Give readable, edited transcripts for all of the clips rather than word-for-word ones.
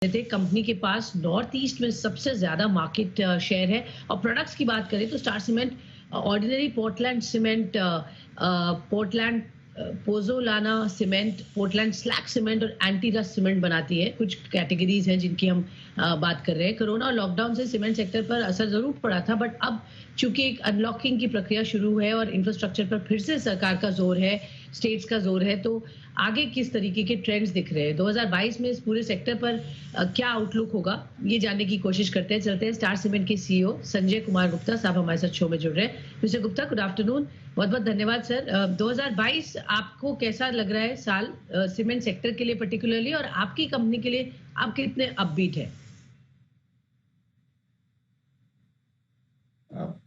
थे कंपनी के पास north east में सबसे ज्यादा मार्केट शेयर है। और प्रोडक्ट्स की बात करें तो Star cement ordinary Portland cement, Portland pozzolana cement, Portland slag cement और एंटी रस्ट सीमेंट बनाती है। कुछ कैटेगरीज हैं जिनकी हम बात कर रहे हैं। कोरोना और लॉकडाउन से सीमेंट सेक्टर पर असर जरूर पड़ा था, बट अब चूंकि एक अनलॉकिंग की प्रक्रिया शुरू है और इंफ्रास्ट्रक्चर पर फिर से सरकार का जोर है, स्टेट्स का जोर है, तो आगे किस तरीके के ट्रेंड्स दिख रहे हैं 2022 में इस पूरे सेक्टर पर क्या आउटलुक होगा, ये जानने की कोशिश करते हैं। चलते हैं स्टार सीमेंट के सीईओ संजय कुमार गुप्ता साहब हमारे साथ शो में जुड़ रहे हैं। Mister Gupta, good afternoon. बहुत बहुत धन्यवाद सर। 2022 आपको कैसा लग रहा है साल सीमेंट सेक्टर के लिए पर्टिकुलरली, और आपकी कंपनी के लिए आप कितने अपबीट है?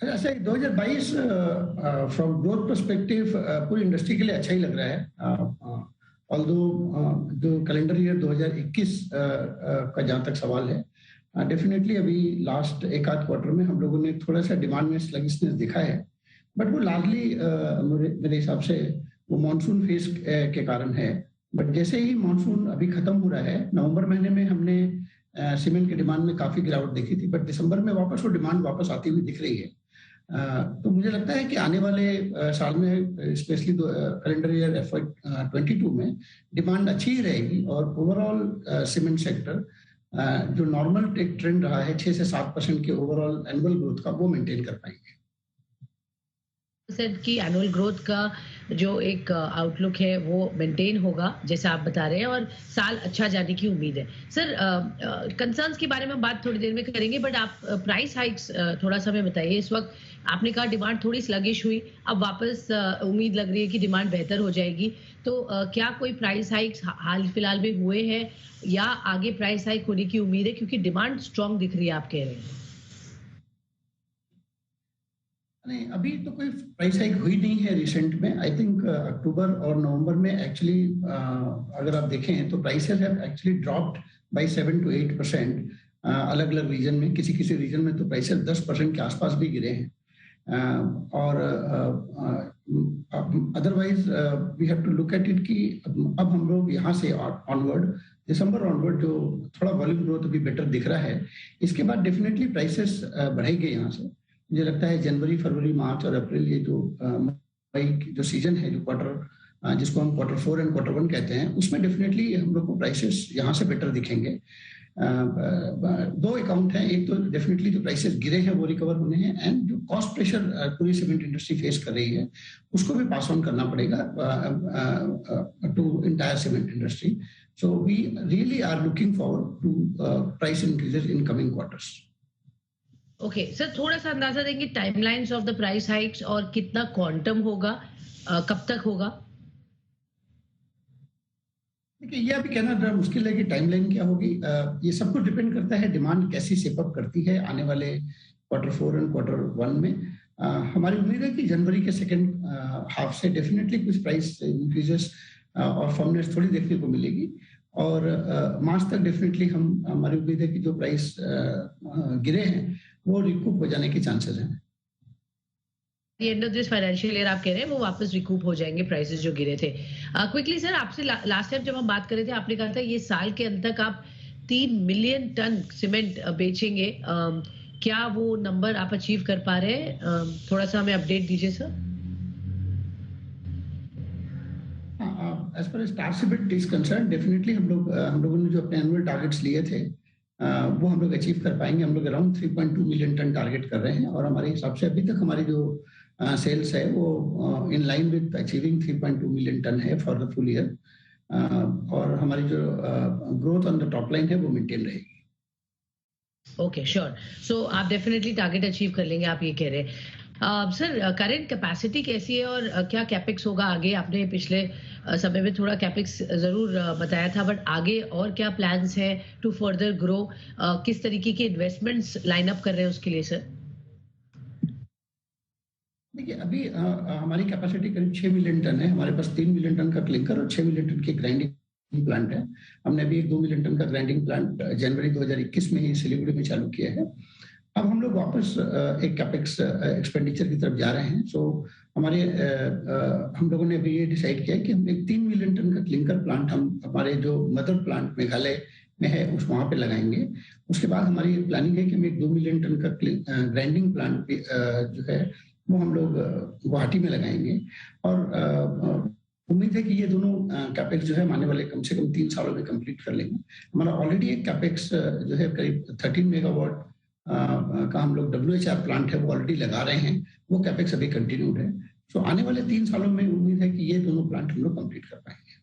ऐसे 2022 फ्रॉम ग्रोथ पर्सपेक्टिव पूरी इंडस्ट्री के लिए अच्छा ही लग रहा है। ऑल्दो जो कैलेंडर ईयर 2021 का जहाँ तक सवाल है, डेफिनेटली अभी लास्ट एक आध क्वार्टर में हम लोगों ने थोड़ा सा डिमांड में स्लगिशनेस दिखा है, बट वो लार्जली मेरे हिसाब से वो मानसून फेज के कारण है। बट जैसे ही मानसून अभी खत्म हो रहा है, नवंबर महीने में हमने सीमेंट की डिमांड में काफी गिरावट देखी थी, बट दिसंबर में वापस वो डिमांड वापस आती हुई दिख रही है। तो मुझे लगता है कि आने वाले साल में स्पेशली कैलेंडर ईयर FY22 में डिमांड अच्छी ही रहेगी और ओवरऑल सीमेंट सेक्टर जो नॉर्मल एक ट्रेंड रहा है 6 से 7% के ओवरऑल एनुअल ग्रोथ का, वो मेंटेन कर पाएंगे। की एनुअल ग्रोथ का जो एक आउटलुक है वो मेंटेन होगा जैसा आप बता रहे हैं, और साल अच्छा जाने की उम्मीद है। सर, कंसर्न्स के बारे में बात थोड़ी देर में करेंगे, बट आप प्राइस हाइक्स थोड़ा सा हमें बताइए। इस वक्त आपने कहा डिमांड थोड़ी स्लगिश हुई, अब वापस उम्मीद लग रही है कि डिमांड बेहतर हो जाएगी, तो क्या कोई प्राइस हाइक्स हाल फिलहाल में हुए हैं या आगे प्राइस हाइक होने की उम्मीद है, क्योंकि डिमांड स्ट्रॉन्ग दिख रही है आप कह रहे हैं? नहीं, अभी तो कोई प्राइस हाइक हुई नहीं है रिसेंट में। आई थिंक अक्टूबर और नवंबर में एक्चुअली अगर आप देखें तो prices have actually dropped by 7 to 8%। अलग अलग रीजन में, किसी किसी रीजन में तो प्राइसेस 10% के आसपास भी गिरे हैं। और otherwise we have to look at it कि अब हम लोग यहाँ से ऑनवर्ड, दिसंबर ऑनवर्ड जो थोड़ा वॉल्यूम ग्रोथ अभी बेटर दिख रहा है, इसके बाद डेफिनेटली प्राइसेस बढ़ेंगे यहाँ से। मुझे लगता है जनवरी, फरवरी, मार्च और अप्रैल, ये जो मई जो सीजन है, जो क्वार्टर जिसको हम क्वार्टर 4 एंड क्वार्टर 1 कहते हैं, उसमें डेफिनेटली हम लोग को प्राइसेस यहाँ से बेटर दिखेंगे। दो अकाउंट हैं, एक तो डेफिनेटली जो प्राइसेस गिरे हैं वो रिकवर होने हैं, एंड जो कॉस्ट प्रेशर पूरी सीमेंट इंडस्ट्री फेस कर रही है उसको भी पास ऑन करना पड़ेगा to entire cement industry. So we really are looking forward to price increases in coming quarters. Okay sir, थोड़ा सा अंदाजा देंगे timelines of the price hikes और कितना क्वांटम होगा, कब तक होगा? देखिए, ये अभी कहना जरा मुश्किल है कि टाइमलाइन क्या होगी। ये सब कुछ डिपेंड करता है डिमांड कैसी शेप अप करती है आने वाले क्वार्टर 4 एंड क्वार्टर 1 में। हमारी उम्मीद है कि जनवरी के सेकेंड हाफ से डेफिनेटली कुछ प्राइस इंक्रीजेस और फर्मनेस थोड़ी देखने को मिलेगी, और मार्च तक डेफिनेटली हमारी उम्मीद है कि जो प्राइस गिरे हैं वो रिकूप हो जाने के चांसेस हैं। End of this financial year आप कह रहे हैं वो वापस रिकूप हो जाएंगे प्राइसेस जो गिरे थे। क्विकली सर, आपसे लास्ट टाइम जब हम बात कर रहे थे आपने कहा था ये साल के अंत तक आप 3 मिलियन टन सीमेंट बेचेंगे। क्या वो नंबर आप अचीव कर पा रहे हैं? थोड़ा सा हमें अपडेट दीजिए sir. As per Star Cement is concern, definitely हम लोगों ने जो अपने एनुअल टारगेट्स लिए थे वो हम लोग अचीव कर पाएंगे। हम लोग अराउंड 3.2 मिलियन टन टारगेट कर रहे हैं, और हमारे हिसाब से अभी तक हमारी जो सेल्स है वो in line with achieving 3.2 million ton है फॉर द फुल ईयर, और हमारी जो growth on the top line है वो मेंटेन रहेगी। Okay, sure. सो आप डेफिनेटली टारगेट अचीव कर लेंगे, आप ये कह रहे हैं। सर, करंट कैपेसिटी कैसी है और क्या कैपेक्स होगा आगे? आपने पिछले समय में थोड़ा कैपेक्स जरूर बताया था, बट आगे और क्या प्लान्स है टू फर्दर ग्रो? किस तरीके के इन्वेस्टमेंट्स लाइन अप कर रहे हैं उसके लिए सर? देखिए, अभी हमारी कैपेसिटी करीब 6 मिलियन टन है। हमारे पास 3 मिलियन टन का क्लिंकर और 6 मिलियन टन की ग्राइंडिंग प्लांट है। हमने अभी 2 मिलियन टन का ग्राइंडिंग प्लांट जनवरी 2021 में ही सिलीगुड़ी में चालू किया है। अब हम लोग वापस एक कैपेक्स एक्सपेंडिचर की तरफ जा रहे हैं। सो हम लोगों ने अभी ये डिसाइड किया कि हम एक 3 मिलियन टन का क्लिंकर प्लांट हम हमारे जो मदर प्लांट मेघालय में है उस वहां पे लगाएंगे। उसके बाद हमारी प्लानिंग है कि हम एक 2 मिलियन टन का ग्राइंडिंग प्लांट जो है वो हम लोग गुवाहाटी में लगाएंगे। और उम्मीद है कि ये दोनों कैपेक्स जो है आने वाले कम से कम 3 सालों में कंप्लीट कर लेंगे। हमारा ऑलरेडी एक कैपेक्स जो है करीब 13 मेगावाट का हम लोग WHR प्लांट है वो ऑलरेडी लगा रहे हैं, वो कैपेक्स अभी कंटिन्यूड है। तो आने वाले 3 सालों में उम्मीद है कि ये दोनों प्लांट हम लोग कंप्लीट कर पाएंगे।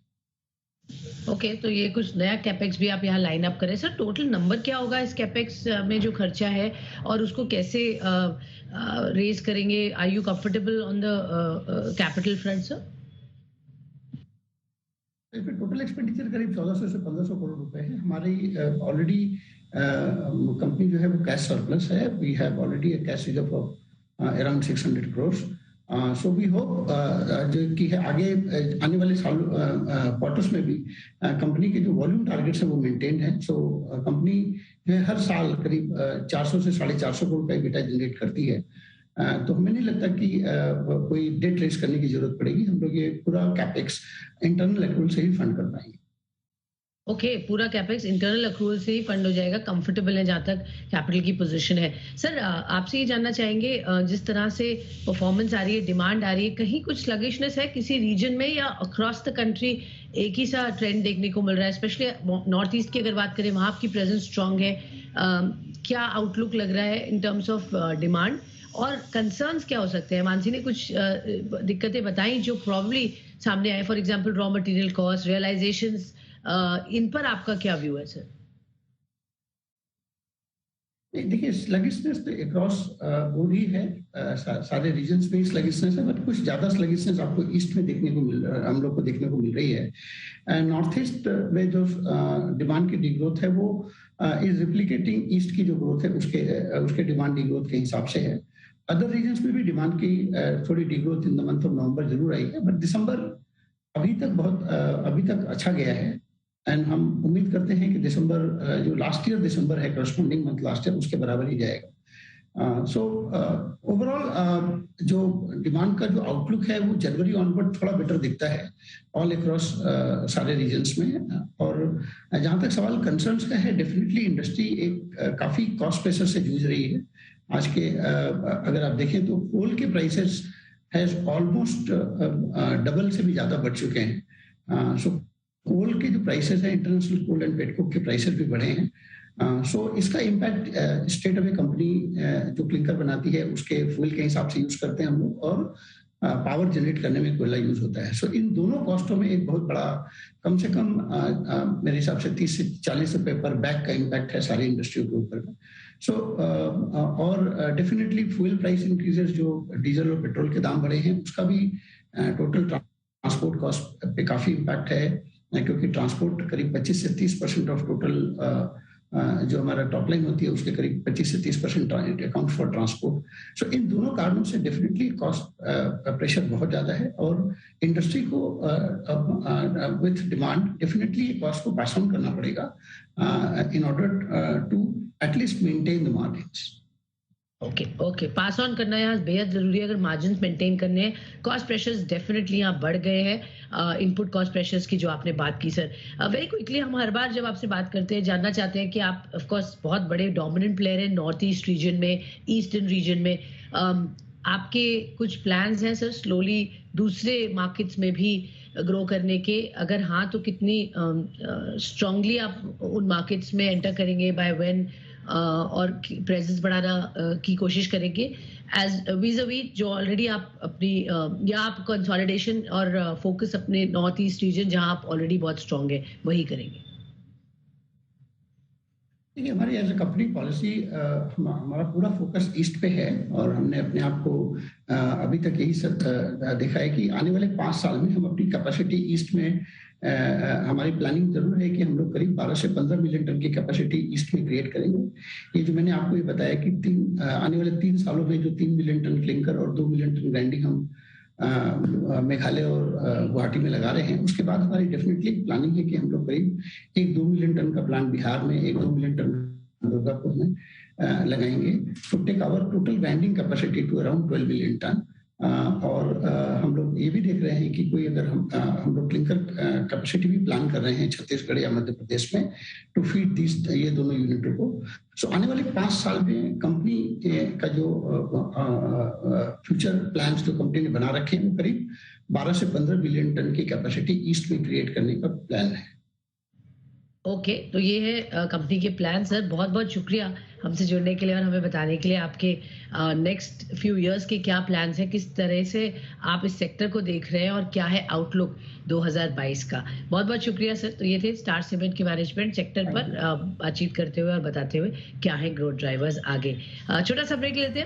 ओके, तो ये कुछ नया कैपेक्स भी आप यहाँ लाइन अप करें। सर टोटल नंबर क्या होगा इस कैपेक्स में जो खर्चा है और उसको कैसे रेज करेंगे? Are you comfortable on the capital front sir? Total expenditure करीब 1400 से 1500 करोड़ रुपए है। हमारी ऑलरेडी कंपनी जो है वो कैश सरप्लस है। We have already a cash reserve of around 600 crore. So we hope जो कि है आगे आने वाले साल क्वार्टर्स में भी कंपनी के जो वॉल्यूम टारगेट्स है वो मेंटेन है। सो कंपनी हर साल करीब 400 से 450 करोड़ रुपए EBITDA जनरेट करती है। तो हमें नहीं लगता कि कोई डेट रेस करने की जरूरत पड़ेगी। हम लोग ये पूरा कैपेक्स इंटरनल एक्रूवल से ही फंड कर पाएंगे। ओके, पूरा कैपेक्स इंटरनल अक्रूवल से ही फंड हो जाएगा, कंफर्टेबल है जहां तक कैपिटल की पोजीशन है। सर आपसे ये जानना चाहेंगे जिस तरह से परफॉर्मेंस आ रही है, डिमांड आ रही है, कहीं कुछ स्लगिशनेस है किसी रीजन में या अक्रॉस द कंट्री एक ही सा ट्रेंड देखने को मिल रहा है? स्पेशली नॉर्थ ईस्ट की अगर बात करें, वहां आपकी प्रेजेंस स्ट्रांग है, क्या आउटलुक लग रहा है इन टर्म्स ऑफ डिमांड और कंसर्न्स क्या हो सकते हैं? मानसी ने कुछ दिक्कतें बताई जो प्रॉब्ली सामने आए, for example raw material cost, realisations, इन पर आपका क्या व्यू है सर? देखिए स्लगिशनेस तो अक्रॉस बोर्ड ही है, सारे रीजन्स में स्लगिशनेस है, बट कुछ ज्यादा स्लगिशनेस आपको ईस्ट में देखने को हम लोग को देखने को मिल रही है। नॉर्थ ईस्ट में जो डिमांड की डिग्रोथ है वो इज रिप्लिकेटिंग ईस्ट की जो ग्रोथ है उसके डिमांड डिग्रोथ के हिसाब से है। अदर रीजन्स में भी डिमांड की थोड़ी degrowth in the month of November जरूर आई है, बट दिसंबर अभी तक अच्छा गया है। एंड हम उम्मीद करते हैं कि दिसंबर जो लास्ट ईयर दिसंबर है करस्पॉन्डिंग मंथ लास्ट ईयर उसके बराबर ही जाएगा। सो ओवरऑल जो डिमांड का जो आउटलुक है वो जनवरी ऑनवर्ड थोड़ा बेटर दिखता है ऑल अक्रॉस सारे रीजन्स में। और जहां तक सवाल कंसर्न्स का है, डेफिनेटली इंडस्ट्री एक काफी कॉस्ट प्रेशर से जूझ रही है। आज के अगर आप देखें तो कोल के प्राइसेस हैज ऑलमोस्ट डबल से भी ज्यादा बढ़ चुके हैं। सो कोल के जो प्राइसेस है, इंटरनेशनल कोल एंड पेटकोक के प्राइसेस भी बढ़े हैं। सो इसका impact state of A company जो क्लिंकर बनाती है उसके फ्यूल के हिसाब से यूज करते हैं हम लोग, और पावर जनरेट करने में कोयला यूज होता है। सो इन दोनों कॉस्टों में एक बहुत बड़ा कम से कम मेरे हिसाब से 30 से 40 रुपए पर बैग का इम्पैक्ट है सारी इंडस्ट्रियों के ऊपर। सो और डेफिनेटली फ्यूल प्राइस इंक्रीजेस, जो डीजल और पेट्रोल के दाम बढ़े हैं उसका भी टोटल ट्रांसपोर्ट कॉस्ट पे काफी इम्पैक्ट है, क्योंकि ट्रांसपोर्ट करीब 25 से 30% ऑफ टोटल जो हमारा टॉप लाइन होती है उसके करीब 25 से 30% अकाउंट फॉर ट्रांसपोर्ट। सो इन दोनों कारणों से डेफिनेटली कॉस्ट प्रेशर बहुत ज्यादा है, और इंडस्ट्री को विथ डिमांड डेफिनेटली कॉस्ट को पास ऑन करना पड़ेगा in order to at least maintain the margins. Okay, pass on करना यहाँ बेहद जरूरी है अगर मार्जिन मेंटेन करने हैं। कॉस्ट प्रेशर्स डेफिनेटली यहाँ बढ़ गए हैं, इनपुट कॉस्ट प्रेशर्स की जो आपने बात की सर। वेरी क्विकली, हम हर बार जब आपसे बात करते हैं जानना चाहते हैं कि आप ऑफ कोर्स बहुत बड़े डोमिनेंट प्लेयर हैं नॉर्थ ईस्ट रीजन में, ईस्टर्न रीजन में, आपके कुछ प्लान्स हैं सर स्लोली दूसरे मार्केट्स में भी ग्रो करने के? अगर हाँ तो कितनी स्ट्रांगली आप उन मार्केट्स में एंटर करेंगे, बाय व्हेन, और प्रेजेंस बढ़ाना की कोशिश करेंगे एज वीज़ जो ऑलरेडी आप अपनी या आप कंसोलिडेशन और फोकस अपने नॉर्थ ईस्ट रीजन जहां आप ऑलरेडी बहुत स्ट्रांग है वही करेंगे? देखिए हमारी एज ए कंपनी पॉलिसी हमारा पूरा फोकस ईस्ट पे है, और हमने अपने आप को अभी तक यही देखा है कि आने वाले 5 साल में हम अपनी कैपेसिटी ईस्ट में हमारी प्लानिंग जरूर है कि हम लोग करीब 12 से 15 मिलियन टन की कैपेसिटी ईस्ट में क्रिएट करेंगे। ये जो मैंने आपको ये बताया कि आने वाले 3 सालों में जो 3 मिलियन टन क्लिंकर और 2 मिलियन टन ग्राइंडिंग हम मेघालय और गुवाहाटी में लगा रहे हैं, उसके बाद हमारी डेफिनेटली प्लानिंग है कि हम लोग करीब 1-2 मिलियन टन का प्लांट बिहार में, 1-2 मिलियन टन दुर्गापुर में लगाएंगे। तो take our total grinding capacity to around 12 million ton. और हम लोग ये भी देख रहे हैं कि कोई अगर हम लोग क्लिंकर कैपेसिटी भी प्लान कर रहे हैं छत्तीसगढ़ या मध्य प्रदेश में टू फीड दिस ये दोनों यूनिटों को। सो आने वाले 5 साल में कंपनी का जो फ्यूचर प्लान्स जो कंपनी ने बना रखे हैं वो करीब 12 से 15 बिलियन टन की कैपेसिटी ईस्ट में क्रिएट करने का प्लान है। ओके, तो ये है कंपनी के प्लान। सर बहुत बहुत शुक्रिया हमसे जुड़ने के लिए और हमें बताने के लिए आपके नेक्स्ट फ्यू इयर्स के क्या प्लान्स हैं, किस तरह से आप इस सेक्टर को देख रहे हैं और क्या है आउटलुक 2022 का। बहुत बहुत शुक्रिया सर। तो ये थे स्टार सीमेंट के मैनेजमेंट सेक्टर पर बातचीत करते हुए और बताते हुए क्या है ग्रोथ ड्राइवर्स आगे। छोटा सा ब्रेक लेते हैं।